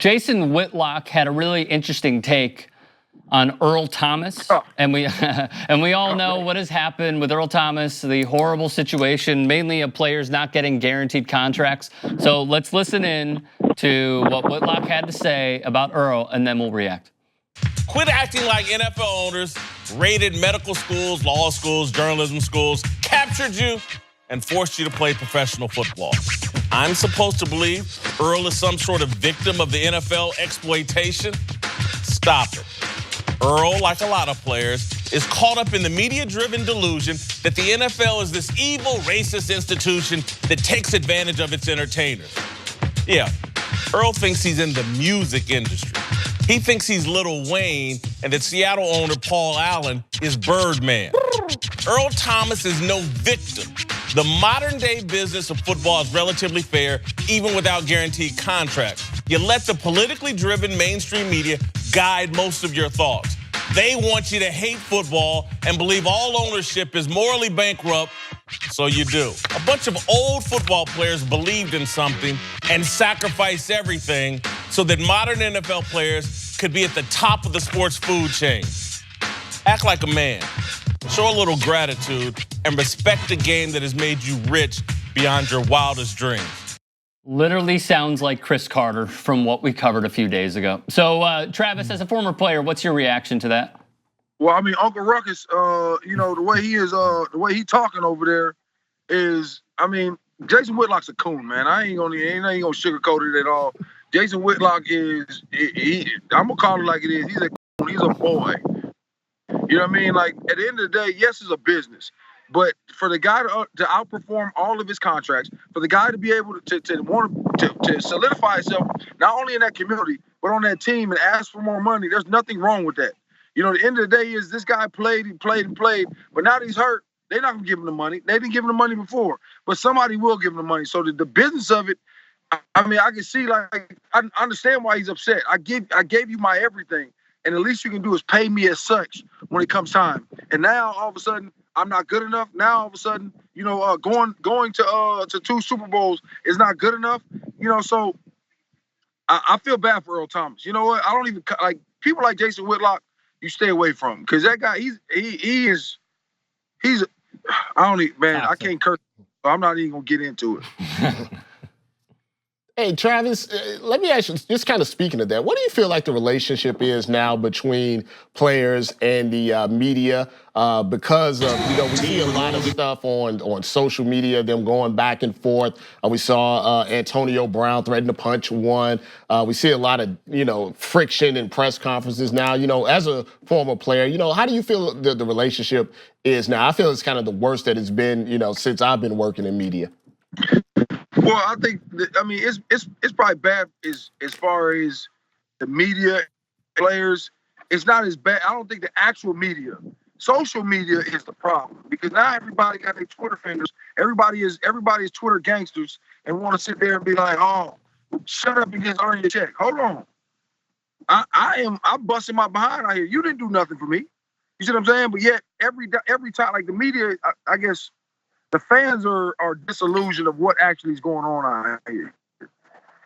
Jason Whitlock had a really interesting take on Earl Thomas, and we all know what has happened with Earl Thomas, the horrible situation, mainly of players not getting guaranteed contracts. So let's listen in to what Whitlock had to say about Earl, and then we'll react. Quit acting like NFL owners raided medical schools, law schools, journalism schools, captured you, and forced you to play professional football. I'm supposed to believe Earl is some sort of victim of the NFL exploitation? Stop it. Earl, like a lot of players, is caught up in the media-driven delusion that the NFL is this evil, racist institution that takes advantage of its entertainers. Yeah, Earl thinks he's in the music industry. He thinks he's Little Wayne and that Seattle owner Paul Allen is Birdman. Earl Thomas is no victim. The modern-day business of football is relatively fair, even without guaranteed contracts. You let the politically driven mainstream media guide most of your thoughts. They want you to hate football and believe all ownership is morally bankrupt, so you do. A bunch of old football players believed in something and sacrificed everything so that modern NFL players could be at the top of the sports food chain. Act like a man. Show a little gratitude and respect the game that has made you rich beyond your wildest dreams. Literally sounds like Chris Carter from what we covered a few days ago. So, Travis, as a former player, what's your reaction to that? Well, I mean, Uncle Ruckus, the way he is, the way he talking over there is, I mean, Jason Whitlock's a coon, man. I ain't gonna sugarcoat it at all. Jason Whitlock is, I'm gonna call it like it is. He's a coon. He's a boy. You know what I mean? Like, at the end of the day, yes, it's a business. But for the guy to outperform all of his contracts, for the guy to be able to solidify himself, not only in that community, but on that team and ask for more money, there's nothing wrong with that. You know, the end of the day is this guy played, but now that he's hurt, they're not going to give him the money. They didn't give him the money before, but somebody will give him the money. So the business of it, I mean, I can see, like, I understand why he's upset. I gave you my everything, and the least you can do is pay me as such when it comes time. And now, all of a sudden, I'm not good enough. Now, all of a sudden, going to 2 Super Bowls is not good enough. You know, so I feel bad for Earl Thomas. You know what? I don't even like people like Jason Whitlock. You stay away from him because that guy, he's I don't even, man. I can't curse. So I'm not even gonna get into it. Hey, Travis, let me ask you, just kind of speaking of that, what do you feel like the relationship is now between players and the media? Because of, we see a lot of stuff on social media, them going back and forth. We saw Antonio Brown threaten to punch one. We see a lot of, friction in press conferences now. As a former player, how do you feel the relationship is now? I feel it's kind of the worst that it's been, since I've been working in media. Well, I think it's probably bad as far as the media, players. It's not as bad. I don't think the actual media, social media, is the problem because now everybody got their Twitter fingers. Everybody is Twitter gangsters and want to sit there and be like, "Oh, shut up and just earn your check." Hold on, I'm busting my behind out here. You didn't do nothing for me. You see what I'm saying? But yet every time, like the media, I guess. The fans are disillusioned of what actually is going on out here.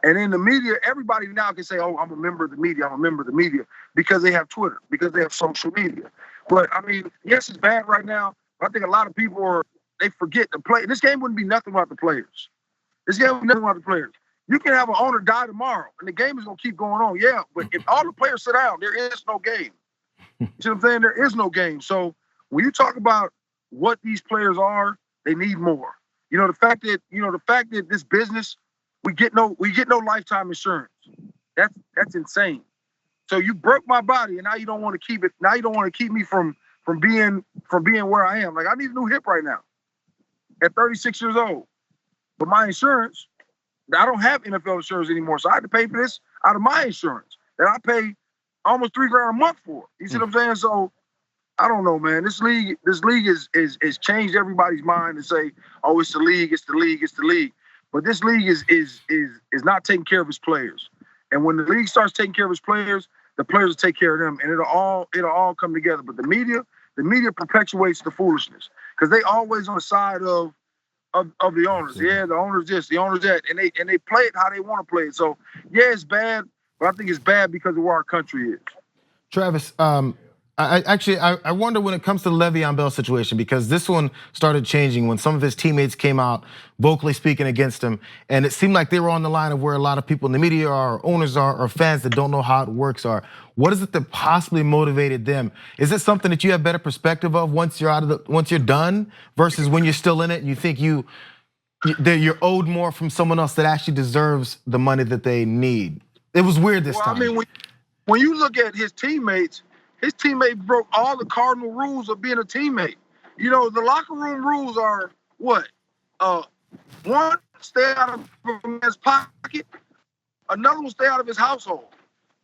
And in the media, everybody now can say, oh, I'm a member of the media. I'm a member of the media because they have Twitter, because they have social media. But, I mean, yes, it's bad right now. But I think a lot of people they forget to play. This game wouldn't be nothing without the players. This game would be nothing without the players. You can have an owner die tomorrow, and the game is going to keep going on. Yeah, but if all the players sit down, there is no game. You see what I'm saying? There is no game. So when you talk about what these players are, they need more. The fact that this business, we get no lifetime insurance. That's insane. So you broke my body and now you don't want to keep it. Now you don't want to keep me from being where I am. Like I need a new hip right now at 36 years old. But my insurance, I don't have NFL insurance anymore. So I had to pay for this out of my insurance that I pay almost $3,000 a month for. You see what I'm saying? So I don't know, man. This league is changed everybody's mind to say, oh, it's the league, it's the league, it's the league. But this league is not taking care of its players. And when the league starts taking care of its players, the players will take care of them, and it'll all come together. But the media perpetuates the foolishness because they always on the side of the owners. Yeah, the owners this, the owners that, and they play it how they want to play it. So yeah, it's bad. But I think it's bad because of where our country is. Travis, I wonder when it comes to the Le'Veon Bell situation, because this one started changing when some of his teammates came out vocally speaking against him, and it seemed like they were on the line of where a lot of people in the media are, or owners are, or fans that don't know how it works are. What is it that possibly motivated them? Is it something that you have better perspective of once you're done versus when you're still in it and you think you're owed more from someone else that actually deserves the money that they need? It was weird this time. I mean, when you look at his teammates broke all the cardinal rules of being a teammate. You know, the locker room rules are what? One, stay out of a man's pocket. Another one, stay out of his household.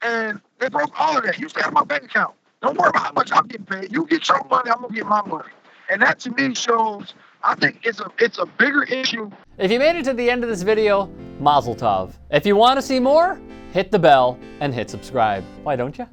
And they broke all of that. You stay out of my bank account. Don't worry about how much I'm getting paid. You get your money, I'm gonna get my money. And that to me shows, I think it's a bigger issue. If you made it to the end of this video, mazel tov. If you want to see more, hit the bell and hit subscribe. Why don't you?